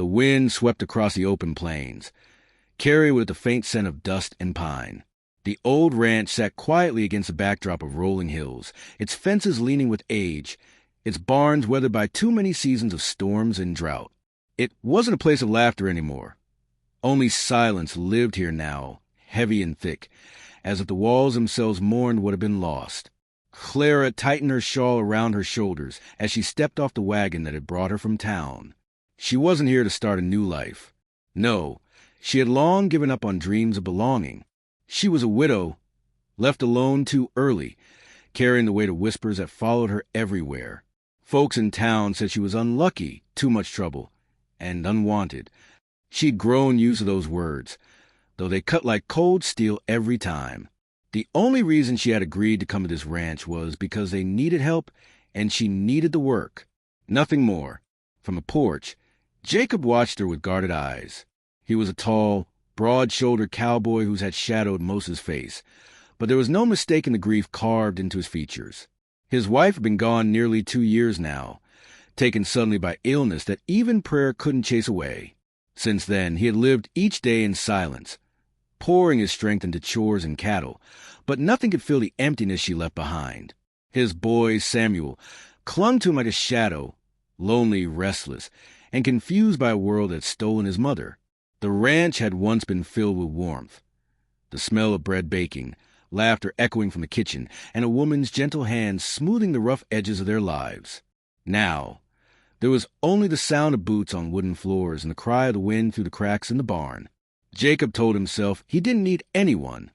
The wind swept across the open plains, carried with it the faint scent of dust and pine. The old ranch sat quietly against a backdrop of rolling hills, its fences leaning with age, its barns weathered by too many seasons of storms and drought. It wasn't a place of laughter anymore. Only silence lived here now, heavy and thick, as if the walls themselves mourned what had been lost. Clara tightened her shawl around her shoulders as she stepped off the wagon that had brought her from town. She wasn't here to start a new life. No, she had long given up on dreams of belonging. She was a widow, left alone too early, carrying the weight of whispers that followed her everywhere. Folks in town said she was unlucky, too much trouble, and unwanted. She'd grown used to those words, though they cut like cold steel every time. The only reason she had agreed to come to this ranch was because they needed help and she needed the work. Nothing more. From a porch, Jacob watched her with guarded eyes. He was a tall, broad-shouldered cowboy whose had shadowed most of his face, but there was no mistaking the grief carved into his features. His wife had been gone nearly 2 years now, taken suddenly by illness that even prayer couldn't chase away. Since then, he had lived each day in silence, pouring his strength into chores and cattle, but nothing could fill the emptiness she left behind. His boy, Samuel, clung to him like a shadow, lonely, restless, and confused by a world that had stolen his mother. The ranch had once been filled with warmth, the smell of bread baking, laughter echoing from the kitchen, and a woman's gentle hand smoothing the rough edges of their lives. Now, there was only the sound of boots on wooden floors and the cry of the wind through the cracks in the barn. Jacob told himself he didn't need anyone,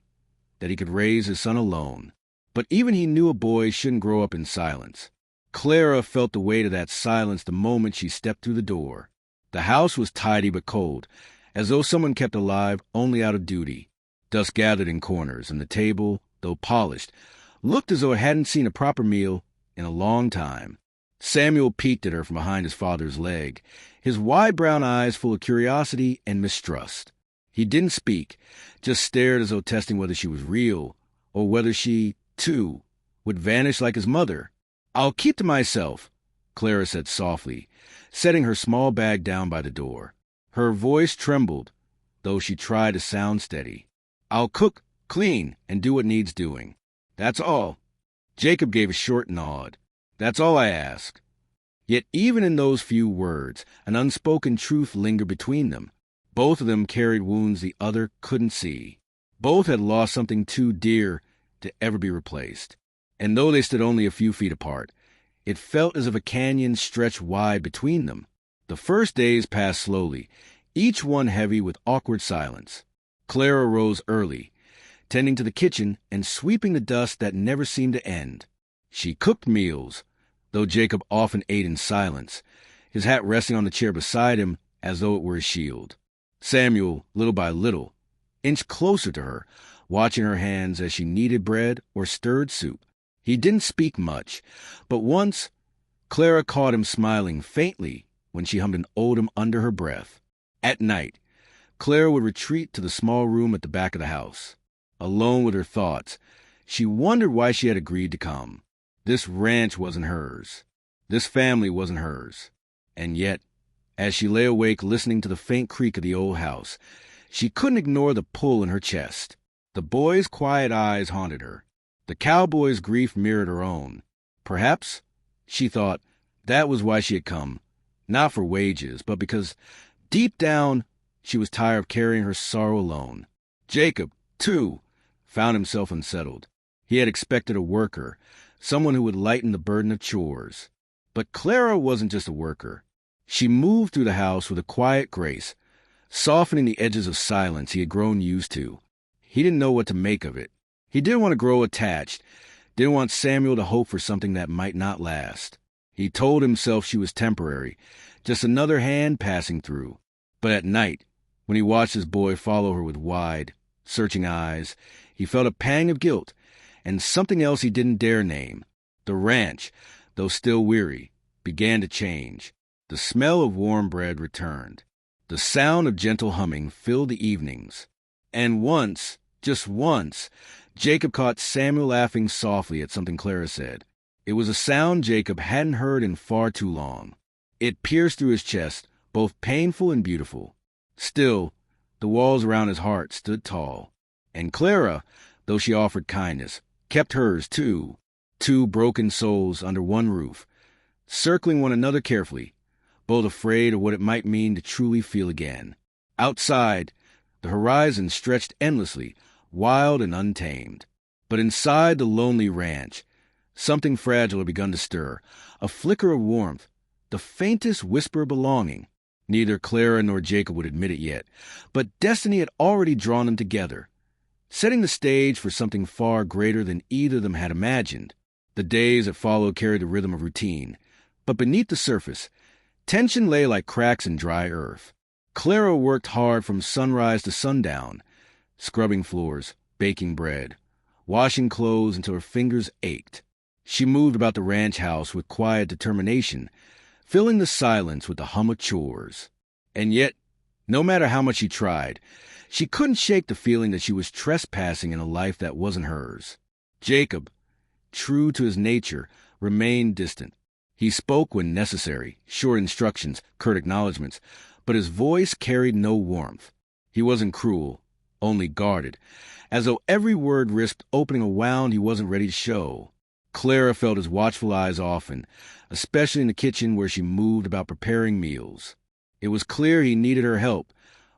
that he could raise his son alone. But even he knew a boy shouldn't grow up in silence. Clara felt the weight of that silence the moment she stepped through the door. The house was tidy but cold, as though someone kept alive only out of duty. Dust gathered in corners, and the table, though polished, looked as though it hadn't seen a proper meal in a long time. Samuel peeked at her from behind his father's leg, his wide brown eyes full of curiosity and mistrust. He didn't speak, just stared as though testing whether she was real, or whether she, too, would vanish like his mother. "I'll keep to myself," Clara said softly, setting her small bag down by the door. Her voice trembled, though she tried to sound steady. "I'll cook, clean, and do what needs doing. That's all." Jacob gave a short nod. "That's all I ask." Yet even in those few words, an unspoken truth lingered between them. Both of them carried wounds the other couldn't see. Both had lost something too dear to ever be replaced. And though they stood only a few feet apart, it felt as if a canyon stretched wide between them. The first days passed slowly, each one heavy with awkward silence. Clara rose early, tending to the kitchen and sweeping the dust that never seemed to end. She cooked meals, though Jacob often ate in silence, his hat resting on the chair beside him as though it were a shield. Samuel, little by little, inched closer to her, watching her hands as she kneaded bread or stirred soup. He didn't speak much, but once Clara caught him smiling faintly when she hummed an oldham under her breath. At night, Clara would retreat to the small room at the back of the house. Alone with her thoughts, she wondered why she had agreed to come. This ranch wasn't hers. This family wasn't hers. And yet, as she lay awake listening to the faint creak of the old house, she couldn't ignore the pull in her chest. The boy's quiet eyes haunted her. The cowboy's grief mirrored her own. Perhaps, she thought, that was why she had come. Not for wages, but because, deep down, she was tired of carrying her sorrow alone. Jacob, too, found himself unsettled. He had expected a worker, someone who would lighten the burden of chores. But Clara wasn't just a worker. She moved through the house with a quiet grace, softening the edges of silence he had grown used to. He didn't know what to make of it. He didn't want to grow attached, didn't want Samuel to hope for something that might not last. He told himself she was temporary, just another hand passing through. But at night, when he watched his boy follow her with wide, searching eyes, he felt a pang of guilt, and something else he didn't dare name. The ranch, though still weary, began to change. The smell of warm bread returned. The sound of gentle humming filled the evenings. And once, just once, Jacob caught Samuel laughing softly at something Clara said. It was a sound Jacob hadn't heard in far too long. It pierced through his chest, both painful and beautiful. Still, the walls around his heart stood tall. And Clara, though she offered kindness, kept hers too. Two broken souls under one roof, circling one another carefully, both afraid of what it might mean to truly feel again. Outside, the horizon stretched endlessly, wild and untamed. But inside the lonely ranch, something fragile had begun to stir, a flicker of warmth, the faintest whisper of belonging. Neither Clara nor Jacob would admit it yet, but destiny had already drawn them together, setting the stage for something far greater than either of them had imagined. The days that followed carried the rhythm of routine, but beneath the surface, tension lay like cracks in dry earth. Clara worked hard from sunrise to sundown, scrubbing floors, baking bread, washing clothes until her fingers ached. She moved about the ranch house with quiet determination, filling the silence with the hum of chores. And yet, no matter how much she tried, she couldn't shake the feeling that she was trespassing in a life that wasn't hers. Jacob, true to his nature, remained distant. He spoke when necessary, short instructions, curt acknowledgments, but his voice carried no warmth. He wasn't cruel, only guarded, as though every word risked opening a wound he wasn't ready to show. Clara felt his watchful eyes often, especially in the kitchen where she moved about preparing meals. It was clear he needed her help,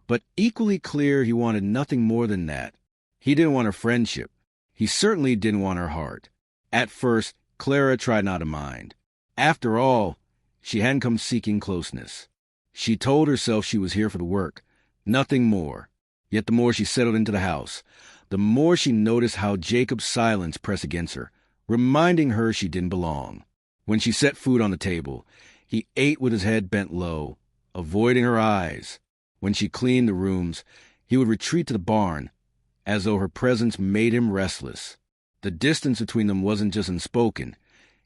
but equally clear he wanted nothing more than that. He didn't want her friendship. He certainly didn't want her heart. At first, Clara tried not to mind. After all, she hadn't come seeking closeness. She told herself she was here for the work, nothing more. Yet the more she settled into the house, the more she noticed how Jacob's silence pressed against her, reminding her she didn't belong. When she set food on the table, he ate with his head bent low, avoiding her eyes. When she cleaned the rooms, he would retreat to the barn, as though her presence made him restless. The distance between them wasn't just unspoken,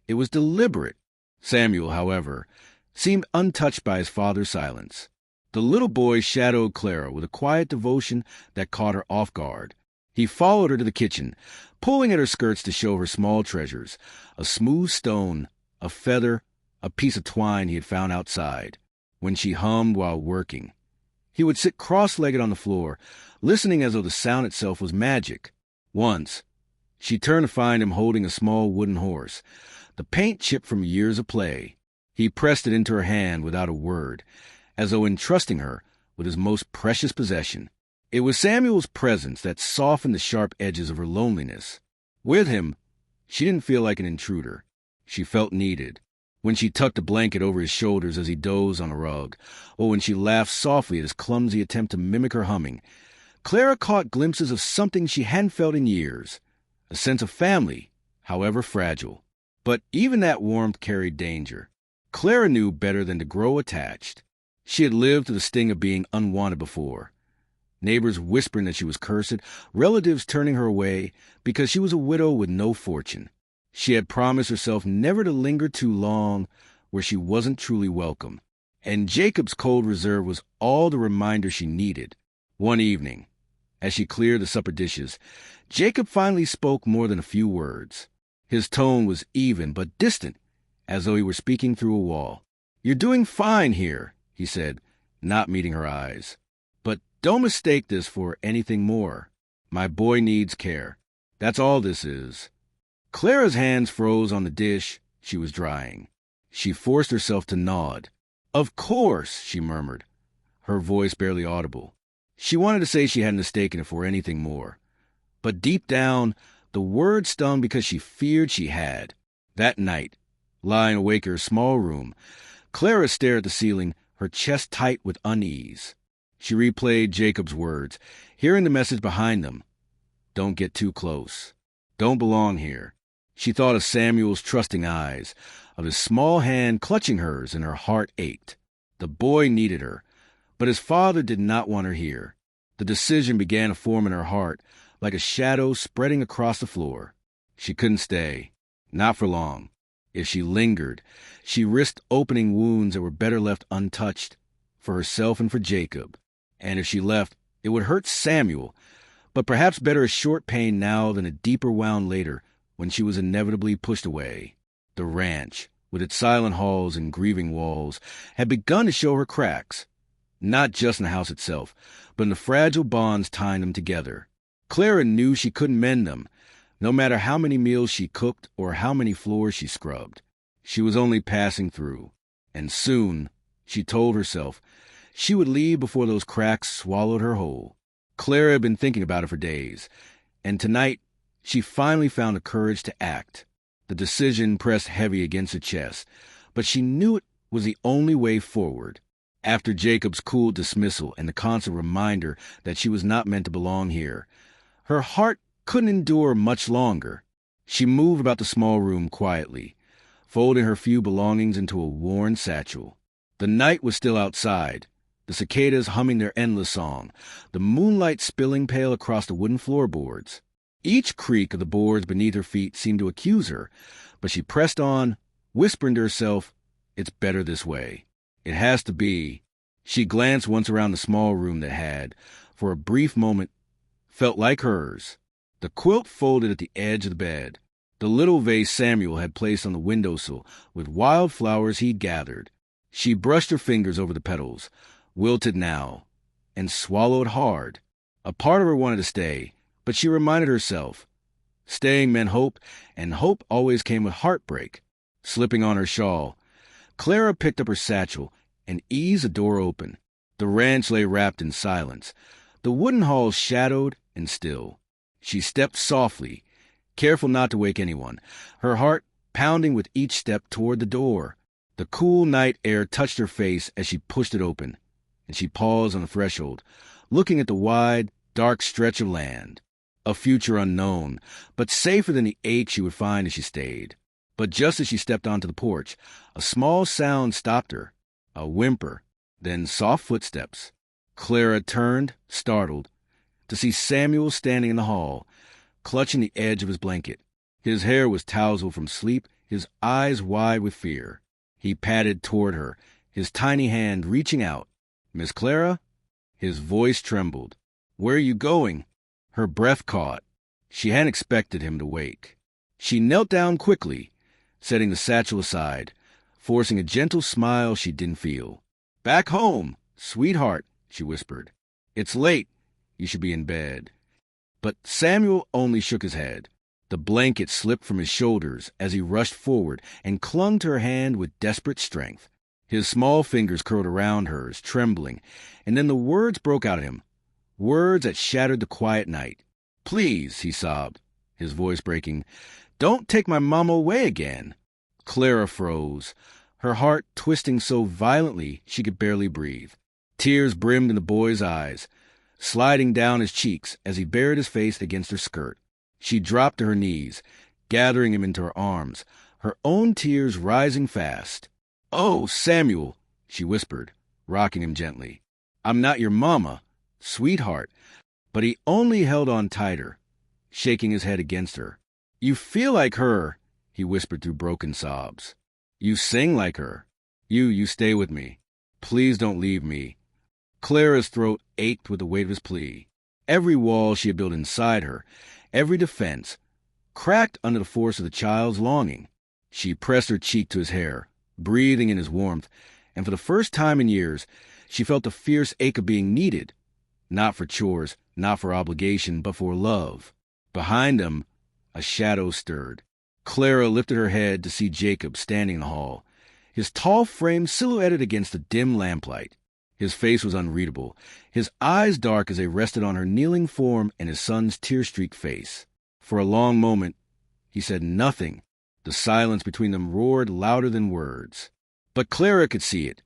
it was deliberate. Samuel, however, seemed untouched by his father's silence. The little boy shadowed Clara with a quiet devotion that caught her off guard. He followed her to the kitchen, pulling at her skirts to show her small treasures, a smooth stone, a feather, a piece of twine he had found outside. When she hummed while working, he would sit cross-legged on the floor, listening as though the sound itself was magic. Once, she turned to find him holding a small wooden horse, the paint chipped from years of play. He pressed it into her hand without a word, as though entrusting her with his most precious possession. It was Samuel's presence that softened the sharp edges of her loneliness. With him, she didn't feel like an intruder. She felt needed. When she tucked a blanket over his shoulders as he dozed on a rug, or when she laughed softly at his clumsy attempt to mimic her humming, Clara caught glimpses of something she hadn't felt in years, a sense of family, however fragile. But even that warmth carried danger. Clara knew better than to grow attached. She had lived through the sting of being unwanted before. Neighbors whispering that she was cursed, relatives turning her away because she was a widow with no fortune. She had promised herself never to linger too long where she wasn't truly welcome. And Jacob's cold reserve was all the reminder she needed. One evening, as she cleared the supper dishes, Jacob finally spoke more than a few words. His tone was even but distant, as though he were speaking through a wall. "You're doing fine here," he said, not meeting her eyes. "But don't mistake this for anything more. My boy needs care. That's all this is." Clara's hands froze on the dish she was drying. She forced herself to nod. "Of course," she murmured, her voice barely audible. She wanted to say she hadn't mistaken it for anything more. But deep down, the word stung because she feared she had. That night, lying awake in her small room, Clara stared at the ceiling, her chest tight with unease. She replayed Jacob's words, hearing the message behind them. Don't get too close. Don't belong here. She thought of Samuel's trusting eyes, of his small hand clutching hers, and her heart ached. The boy needed her, but his father did not want her here. The decision began to form in her heart, like a shadow spreading across the floor. She couldn't stay. Not for long. If she lingered, she risked opening wounds that were better left untouched, for herself and for Jacob. And if she left, it would hurt Samuel, but perhaps better a short pain now than a deeper wound later, when she was inevitably pushed away. The ranch, with its silent halls and grieving walls, had begun to show her cracks. not just in the house itself, but in the fragile bonds tying them together. Clara knew she couldn't mend them, no matter how many meals she cooked or how many floors she scrubbed. She was only passing through, and soon, she told herself, she would leave before those cracks swallowed her whole. Clara had been thinking about it for days, and tonight she finally found the courage to act. The decision pressed heavy against her chest, but she knew it was the only way forward. After Jacob's cool dismissal and the constant reminder that she was not meant to belong here, her heart couldn't endure much longer. She moved about the small room quietly, folding her few belongings into a worn satchel. The night was still outside, the cicadas humming their endless song, the moonlight spilling pale across the wooden floorboards. Each creak of the boards beneath her feet seemed to accuse her, but she pressed on, whispering to herself, "It's better this way. It has to be." She glanced once around the small room that had, for a brief moment, felt like hers. The quilt folded at the edge of the bed, the little vase Samuel had placed on the windowsill with wild flowers he'd gathered. She brushed her fingers over the petals, wilted now, and swallowed hard. A part of her wanted to stay, but she reminded herself, staying meant hope, and hope always came with heartbreak. Slipping on her shawl, Clara picked up her satchel and eased the door open. The ranch lay wrapped in silence, the wooden halls shadowed and still. She stepped softly, careful not to wake anyone, her heart pounding with each step toward the door. The cool night air touched her face as she pushed it open, and she paused on the threshold, looking at the wide, dark stretch of land. A future unknown, but safer than the ache she would find as she stayed. But just as she stepped onto the porch, a small sound stopped her, a whimper, then soft footsteps. Clara turned, startled, to see Samuel standing in the hall, clutching the edge of his blanket. His hair was tousled from sleep, his eyes wide with fear. He padded toward her, his tiny hand reaching out. "Miss Clara?" His voice trembled. "Where are you going?" Her breath caught. She hadn't expected him to wake. She knelt down quickly, setting the satchel aside, forcing a gentle smile she didn't feel. "Back home, sweetheart," she whispered. "It's late. You should be in bed." But Samuel only shook his head. The blanket slipped from his shoulders as he rushed forward and clung to her hand with desperate strength. His small fingers curled around hers, trembling, and then the words broke out at him, words that shattered the quiet night. "Please," he sobbed, his voice breaking, "don't take my mama away again." Clara froze, her heart twisting so violently she could barely breathe. Tears brimmed in the boy's eyes, sliding down his cheeks as he buried his face against her skirt. She dropped to her knees, gathering him into her arms, her own tears rising fast. "Oh, Samuel," she whispered, rocking him gently. "I'm not your mama, sweetheart." But he only held on tighter, shaking his head against her. "You feel like her," he whispered through broken sobs. "You sing like her. You stay with me. Please don't leave me." Clara's throat ached with the weight of his plea. Every wall she had built inside her, every defense, cracked under the force of the child's longing. She pressed her cheek to his hair, breathing in his warmth, and for the first time in years, she felt the fierce ache of being needed, not for chores, not for obligation, but for love. Behind them, a shadow stirred. Clara lifted her head to see Jacob standing in the hall, his tall frame silhouetted against the dim lamplight. His face was unreadable, his eyes dark as they rested on her kneeling form and his son's tear-streaked face. For a long moment, he said nothing. The silence between them roared louder than words. But Clara could see it,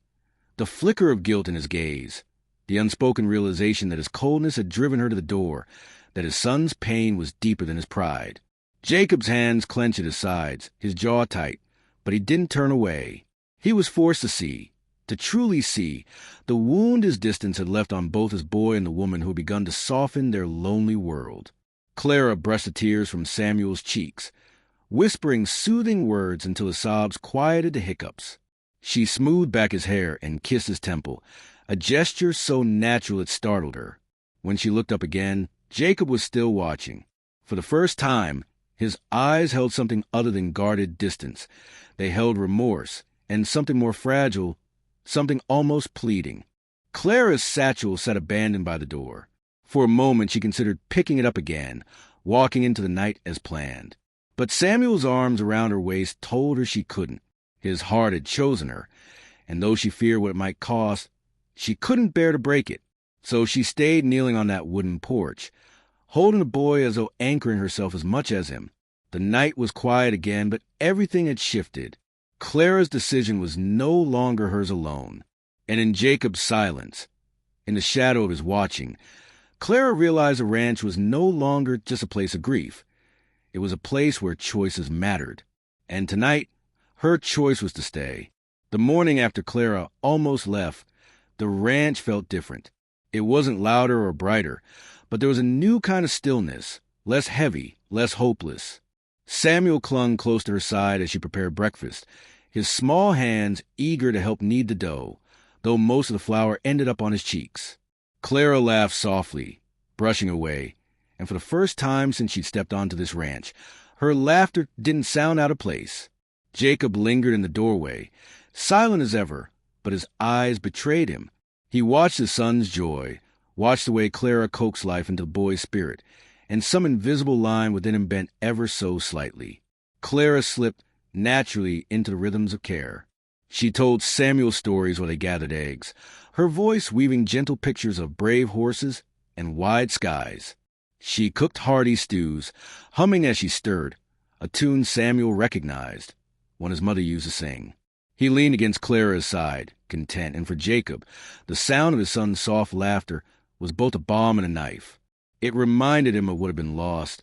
the flicker of guilt in his gaze, the unspoken realization that his coldness had driven her to the door, that his son's pain was deeper than his pride. Jacob's hands clenched at his sides, his jaw tight, but he didn't turn away. He was forced to see, to truly see, the wound his distance had left on both his boy and the woman who had begun to soften their lonely world. Clara brushed the tears from Samuel's cheeks, whispering soothing words until his sobs quieted the hiccups. She smoothed back his hair and kissed his temple, a gesture so natural it startled her. When she looked up again, Jacob was still watching. For the first time, his eyes held something other than guarded distance. They held remorse, and something more fragile, something almost pleading. Clara's satchel sat abandoned by the door. For a moment she considered picking it up again, walking into the night as planned. But Samuel's arms around her waist told her she couldn't. His heart had chosen her, and though she feared what it might cost, she couldn't bear to break it. So she stayed kneeling on that wooden porch, holding the boy as though anchoring herself as much as him. The night was quiet again, but everything had shifted. Clara's decision was no longer hers alone. And in Jacob's silence, in the shadow of his watching, Clara realized the ranch was no longer just a place of grief. It was a place where choices mattered. And tonight, her choice was to stay. The morning after Clara almost left, the ranch felt different. It wasn't louder or brighter, but there was a new kind of stillness, less heavy, less hopeless. Samuel clung close to her side as she prepared breakfast, his small hands eager to help knead the dough, though most of the flour ended up on his cheeks. Clara laughed softly, brushing away, and for the first time since she'd stepped onto this ranch, her laughter didn't sound out of place. Jacob lingered in the doorway, silent as ever, but his eyes betrayed him. He watched his son's joy, watched the way Clara coaxed life into the boy's spirit, and some invisible line within him bent ever so slightly. Clara slipped naturally into the rhythms of care. She told Samuel stories while they gathered eggs, her voice weaving gentle pictures of brave horses and wide skies. She cooked hearty stews, humming as she stirred, a tune Samuel recognized, one his mother used to sing. He leaned against Clara's side, content, and for Jacob, the sound of his son's soft laughter was both a balm and a knife. It reminded him of what had been lost,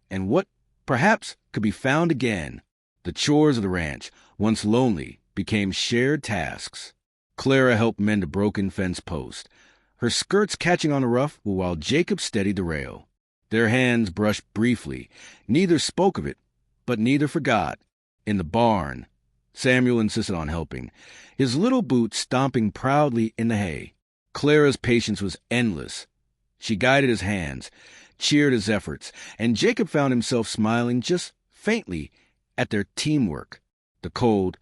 and what, perhaps, could be found again. The chores of the ranch, once lonely, became shared tasks. Clara helped mend a broken fence post, her skirts catching on the rough while Jacob steadied the rail. Their hands brushed briefly. Neither spoke of it, but neither forgot. In the barn, Samuel insisted on helping, his little boots stomping proudly in the hay. Clara's patience was endless. She guided his hands, cheered his efforts, and Jacob found himself smiling just faintly at their teamwork. The cold,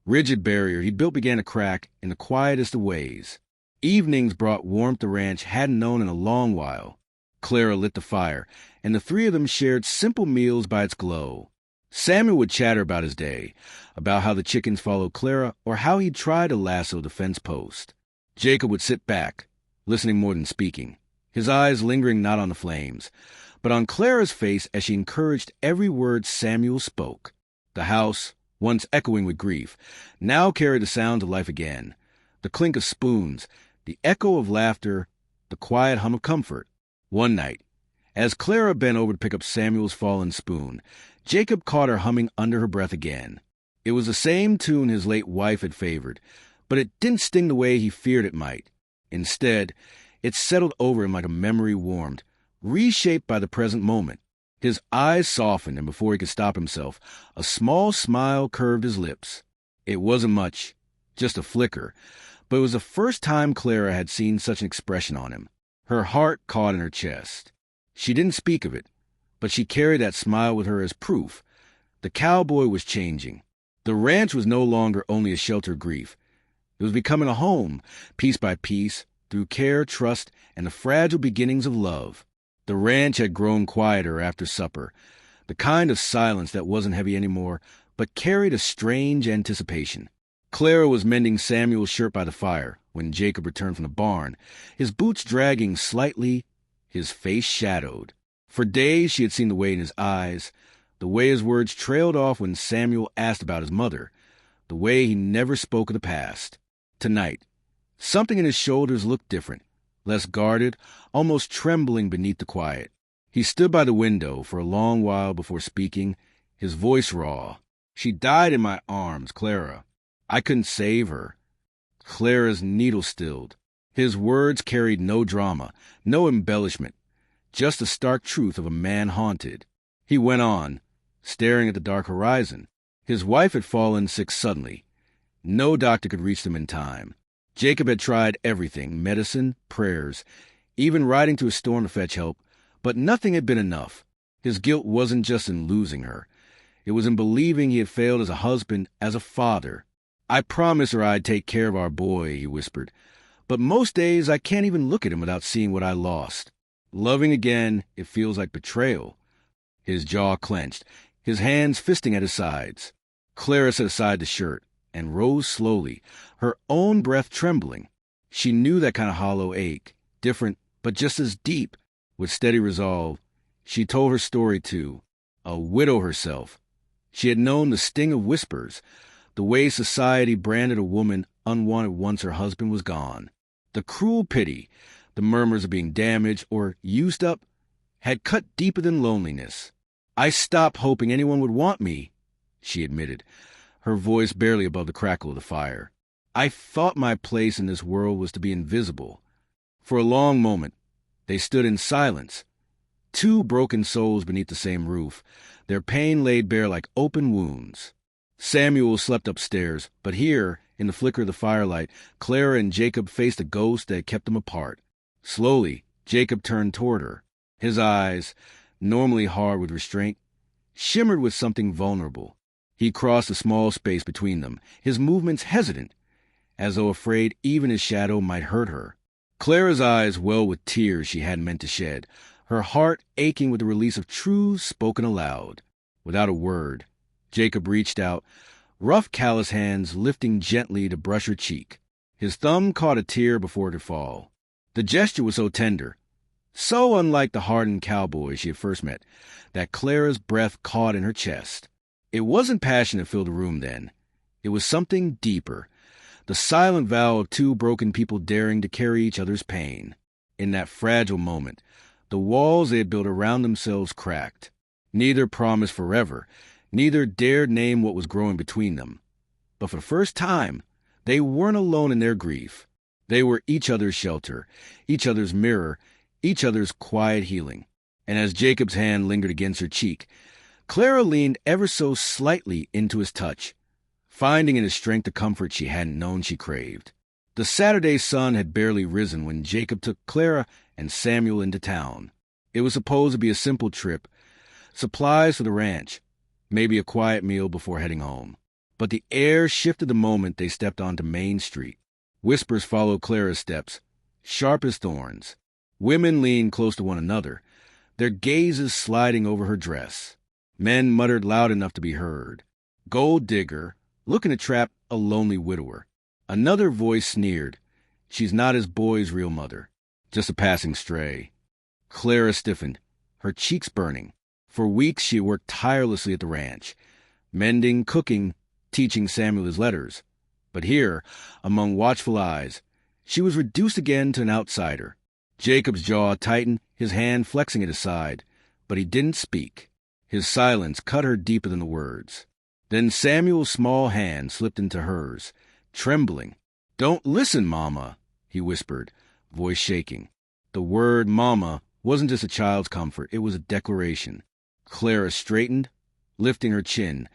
rigid barrier he'd built began to crack in the quietest of ways. Evenings brought warmth the ranch hadn't known in a long while. Clara lit the fire, and the three of them shared simple meals by its glow. Samuel would chatter about his day, about how the chickens followed Clara, or how he'd tried to lasso the fence post. Jacob would sit back, listening more than speaking, his eyes lingering not on the flames, but on Clara's face as she encouraged every word Samuel spoke. The house, once echoing with grief, now carried the sound of life again, the clink of spoons, the echo of laughter, the quiet hum of comfort. One night, as Clara bent over to pick up Samuel's fallen spoon, Jacob caught her humming under her breath again. It was the same tune his late wife had favored, but it didn't sting the way he feared it might. Instead, it settled over him like a memory warmed, reshaped by the present moment. His eyes softened, and before he could stop himself, a small smile curved his lips. It wasn't much, just a flicker, but it was the first time Clara had seen such an expression on him. Her heart caught in her chest. She didn't speak of it, but she carried that smile with her as proof. The cowboy was changing. The ranch was no longer only a shelter of grief. It was becoming a home, piece by piece, through care, trust, and the fragile beginnings of love. The ranch had grown quieter after supper, the kind of silence that wasn't heavy anymore, but carried a strange anticipation. Clara was mending Samuel's shirt by the fire when Jacob returned from the barn, his boots dragging slightly, his face shadowed. For days she had seen the way in his eyes, the way his words trailed off when Samuel asked about his mother, the way he never spoke of the past. Tonight, something in his shoulders looked different, less guarded, almost trembling beneath the quiet. He stood by the window for a long while before speaking, his voice raw. "She died in my arms, Clara. I couldn't save her." Clara's needle stilled. His words carried no drama, no embellishment, just the stark truth of a man haunted. He went on, staring at the dark horizon. His wife had fallen sick suddenly. No doctor could reach them in time. Jacob had tried everything, medicine, prayers, even riding to a storm to fetch help, but nothing had been enough. His guilt wasn't just in losing her. It was in believing he had failed as a husband, as a father. "I promised her I'd take care of our boy," he whispered, But most days I can't even look at him without seeing what I lost. Loving again, it feels like betrayal. His jaw clenched, his hands fisting at his sides. Clara set aside the shirt and rose slowly, her own breath trembling. She knew that kind of hollow ache, different but just as deep. With steady resolve, she told her story to a widow herself. She had known the sting of whispers, the way society branded a woman unwanted once her husband was gone. The cruel pity, the murmurs of being damaged or used up, had cut deeper than loneliness. "I stopped hoping anyone would want me," she admitted, her voice barely above the crackle of the fire. "I thought my place in this world was to be invisible." For a long moment, they stood in silence, two broken souls beneath the same roof, their pain laid bare like open wounds. Samuel slept upstairs, but here, in the flicker of the firelight, Clara and Jacob faced a ghost that had kept them apart. Slowly, Jacob turned toward her. His eyes, normally hard with restraint, shimmered with something vulnerable. He crossed the small space between them, his movements hesitant, as though afraid even his shadow might hurt her. Clara's eyes welled with tears she hadn't meant to shed, her heart aching with the release of truths spoken aloud. Without a word, Jacob reached out, rough, callous hands lifting gently to brush her cheek. His thumb caught a tear before it had fall. The gesture was so tender, so unlike the hardened cowboy she had first met, that Clara's breath caught in her chest. It wasn't passion that filled the room then. It was something deeper, the silent vow of two broken people daring to carry each other's pain. In that fragile moment, the walls they had built around themselves cracked. Neither promised forever, neither dared name what was growing between them. But for the first time, they weren't alone in their grief. They were each other's shelter, each other's mirror, each other's quiet healing. And as Jacob's hand lingered against her cheek, Clara leaned ever so slightly into his touch, finding in his strength the comfort she hadn't known she craved. The Saturday sun had barely risen when Jacob took Clara and Samuel into town. It was supposed to be a simple trip, supplies for the ranch, maybe a quiet meal before heading home. But the air shifted the moment they stepped onto Main Street. Whispers followed Clara's steps, sharp as thorns. Women leaned close to one another, their gazes sliding over her dress. Men muttered loud enough to be heard. "Gold digger, looking to trap a lonely widower." Another voice sneered, "She's not his boy's real mother, just a passing stray." Clara stiffened, her cheeks burning. For weeks she had worked tirelessly at the ranch, mending, cooking, teaching Samuel his letters. But here, among watchful eyes, she was reduced again to an outsider. Jacob's jaw tightened, his hand flexing at his side, but he didn't speak. His silence cut her deeper than the words. Then Samuel's small hand slipped into hers, trembling. "Don't listen, Mama," he whispered, voice shaking. The word Mama wasn't just a child's comfort, it was a declaration. Clara straightened, lifting her chin,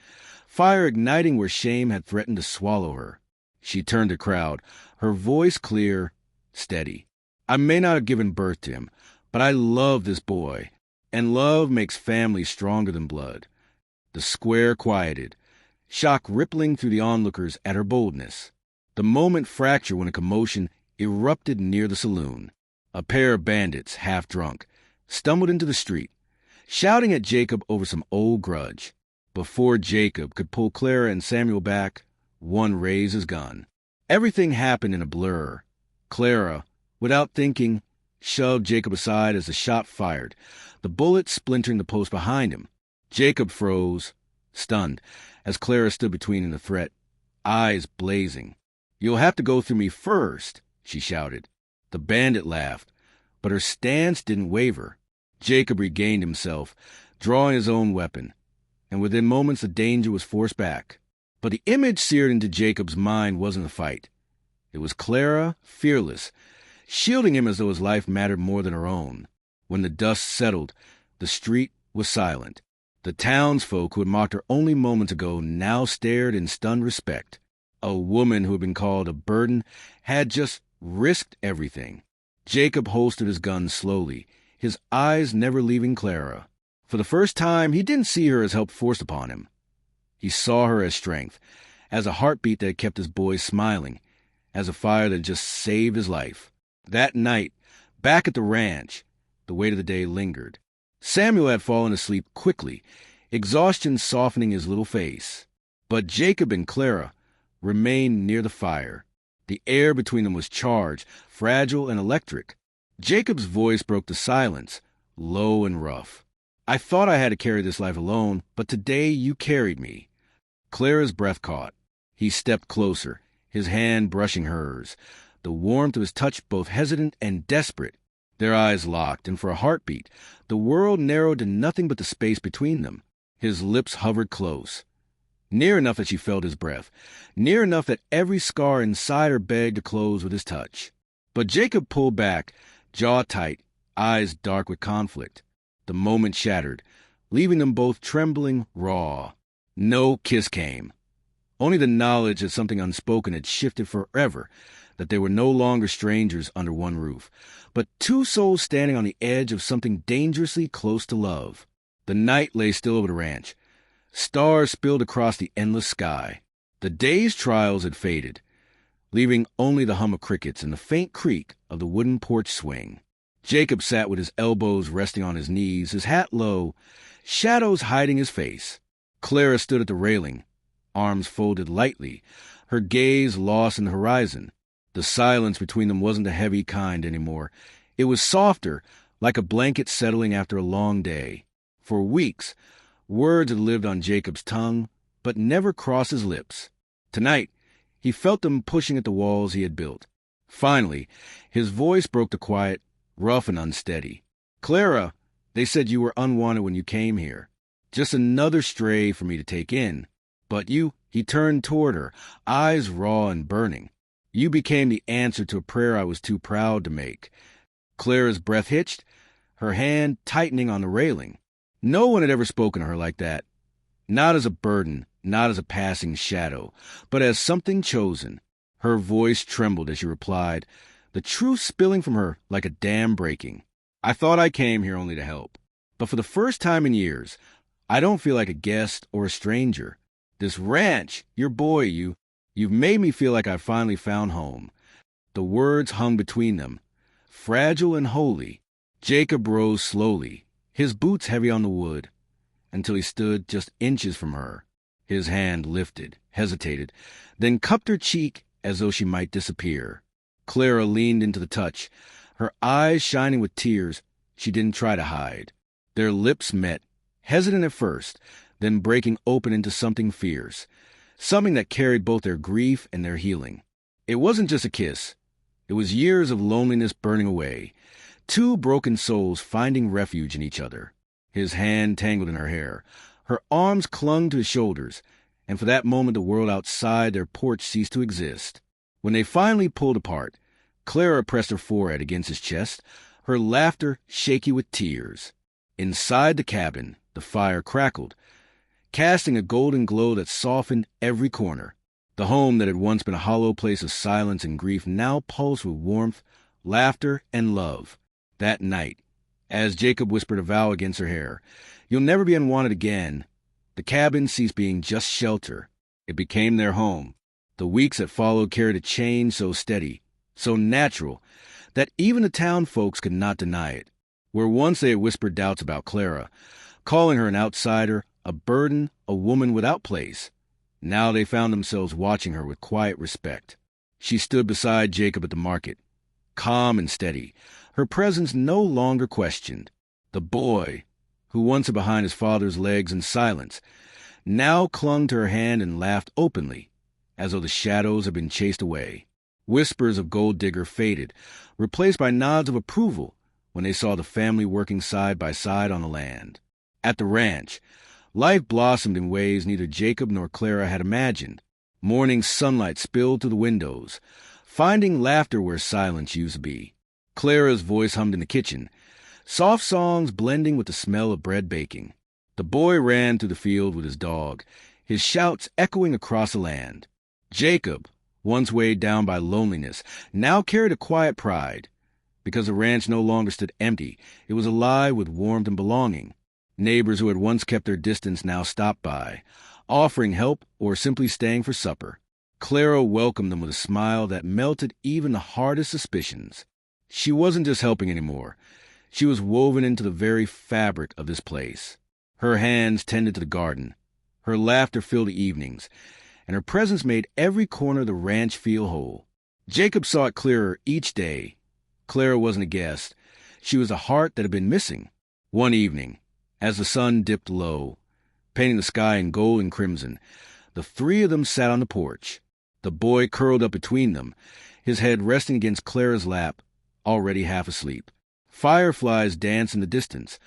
fire igniting where shame had threatened to swallow her. She turned to the crowd, her voice clear, steady. "I may not have given birth to him, but I love this boy, and love makes families stronger than blood." The square quieted, shock rippling through the onlookers at her boldness. The moment fractured when a commotion erupted near the saloon. A pair of bandits, half drunk, stumbled into the street, shouting at Jacob over some old grudge. Before Jacob could pull Clara and Samuel back, one raised his gun. Everything happened in a blur. Clara, without thinking, shoved Jacob aside as the shot fired, the bullet splintering the post behind him. Jacob froze, stunned, as Clara stood between the threat, eyes blazing. "You'll have to go through me first," she shouted. The bandit laughed, but her stance didn't waver. Jacob regained himself, drawing his own weapon, and within moments the danger was forced back. But the image seared into Jacob's mind wasn't a fight. It was Clara, fearless, shielding him as though his life mattered more than her own. When the dust settled, the street was silent. The townsfolk who had mocked her only moments ago now stared in stunned respect. A woman who had been called a burden had just risked everything. Jacob holstered his gun slowly, his eyes never leaving Clara. For the first time, he didn't see her as help forced upon him. He saw her as strength, as a heartbeat that had kept his boys smiling, as a fire that just saved his life. That night, back at the ranch, the weight of the day lingered. Samuel had fallen asleep quickly, exhaustion softening his little face. But Jacob and Clara remained near the fire. The air between them was charged, fragile, and electric. Jacob's voice broke the silence, low and rough. "I thought I had to carry this life alone, but today you carried me." Clara's breath caught. He stepped closer, his hand brushing hers, the warmth of his touch both hesitant and desperate. Their eyes locked, and for a heartbeat, the world narrowed to nothing but the space between them. His lips hovered close, near enough that she felt his breath, near enough that every scar inside her begged to close with his touch. But Jacob pulled back, jaw tight, eyes dark with conflict. The moment shattered, leaving them both trembling, raw. No kiss came. Only the knowledge that something unspoken had shifted forever, that they were no longer strangers under one roof, but two souls standing on the edge of something dangerously close to love. The night lay still over the ranch. Stars spilled across the endless sky. The day's trials had faded, leaving only the hum of crickets and the faint creak of the wooden porch swing. Jacob sat with his elbows resting on his knees, his hat low, shadows hiding his face. Clara stood at the railing, arms folded lightly, her gaze lost in the horizon. The silence between them wasn't the heavy kind anymore. It was softer, like a blanket settling after a long day. For weeks, words had lived on Jacob's tongue, but never crossed his lips. Tonight, he felt them pushing at the walls he had built. Finally, his voice broke the quiet, rough and unsteady. "Clara, they said you were unwanted when you came here. Just another stray for me to take in. But you," he turned toward her, eyes raw and burning. "You became the answer to a prayer I was too proud to make." Clara's breath hitched, her hand tightening on the railing. No one had ever spoken to her like that. Not as a burden, not as a passing shadow, but as something chosen. Her voice trembled as she replied, the truth spilling from her like a dam breaking. "I thought I came here only to help. But for the first time in years, I don't feel like a guest or a stranger. This ranch, your boy, you've made me feel like I've finally found home." The words hung between them, fragile and holy. Jacob rose slowly, his boots heavy on the wood, until he stood just inches from her. His hand lifted, hesitated, then cupped her cheek as though she might disappear. Clara leaned into the touch, her eyes shining with tears she didn't try to hide. Their lips met, hesitant at first, then breaking open into something fierce, something that carried both their grief and their healing. It wasn't just a kiss. It was years of loneliness burning away, two broken souls finding refuge in each other. His hand tangled in her hair. Her arms clung to his shoulders, and for that moment the world outside their porch ceased to exist. When they finally pulled apart, Clara pressed her forehead against his chest, her laughter shaky with tears. Inside the cabin, the fire crackled, casting a golden glow that softened every corner. The home that had once been a hollow place of silence and grief now pulsed with warmth, laughter, and love. That night, as Jacob whispered a vow against her hair, "You'll never be unwanted again," the cabin ceased being just shelter. It became their home. The weeks that followed carried a change so steady, so natural, that even the town folks could not deny it. Where once they had whispered doubts about Clara, calling her an outsider, a burden, a woman without place, now they found themselves watching her with quiet respect. She stood beside Jacob at the market, calm and steady, her presence no longer questioned. The boy, who once had behind his father's legs in silence, now clung to her hand and laughed openly, as though the shadows had been chased away. Whispers of gold digger faded, replaced by nods of approval when they saw the family working side by side on the land. At the ranch, life blossomed in ways neither Jacob nor Clara had imagined. Morning sunlight spilled through the windows, finding laughter where silence used to be. Clara's voice hummed in the kitchen, soft songs blending with the smell of bread baking. The boy ran through the field with his dog, his shouts echoing across the land. Jacob, once weighed down by loneliness, now carried a quiet pride. Because the ranch no longer stood empty, it was alive with warmth and belonging. Neighbors who had once kept their distance now stopped by, offering help or simply staying for supper. Clara welcomed them with a smile that melted even the hardest suspicions. She wasn't just helping anymore. She was woven into the very fabric of this place. Her hands tended to the garden. Her laughter filled the evenings, and her presence made every corner of the ranch feel whole. Jacob saw it clearer each day. Clara wasn't a guest. She was a heart that had been missing. One evening, as the sun dipped low, painting the sky in gold and crimson, the three of them sat on the porch. The boy curled up between them, his head resting against Clara's lap, already half asleep. Fireflies danced in the distance,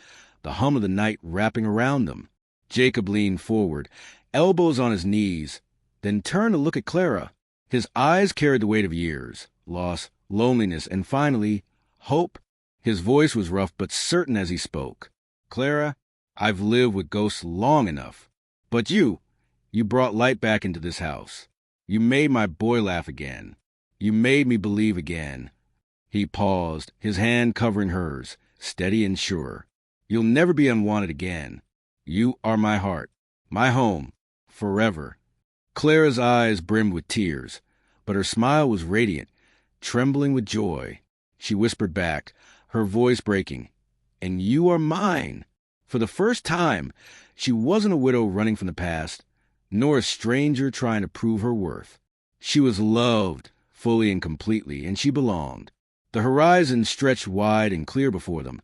the hum of the night wrapping around them. Jacob leaned forward, elbows on his knees, then turned to look at Clara. His eyes carried the weight of years, loss, loneliness, and finally, hope. His voice was rough but certain as he spoke. Clara, I've lived with ghosts long enough. But you brought light back into this house. You made my boy laugh again. You made me believe again. He paused, his hand covering hers, steady and sure. You'll never be unwanted again. You are my heart, my home, forever. Clara's eyes brimmed with tears, but her smile was radiant, trembling with joy. She whispered back, her voice breaking, "And you are mine." For the first time, she wasn't a widow running from the past, nor a stranger trying to prove her worth. She was loved fully and completely, and she belonged. The horizon stretched wide and clear before them,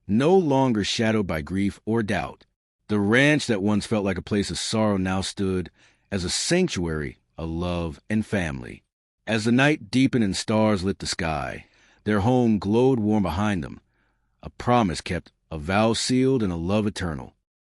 no longer shadowed by grief or doubt. The ranch that once felt like a place of sorrow now stood as a sanctuary of love and family. As the night deepened and stars lit the sky, their home glowed warm behind them, a promise kept, a vow sealed, and a love eternal.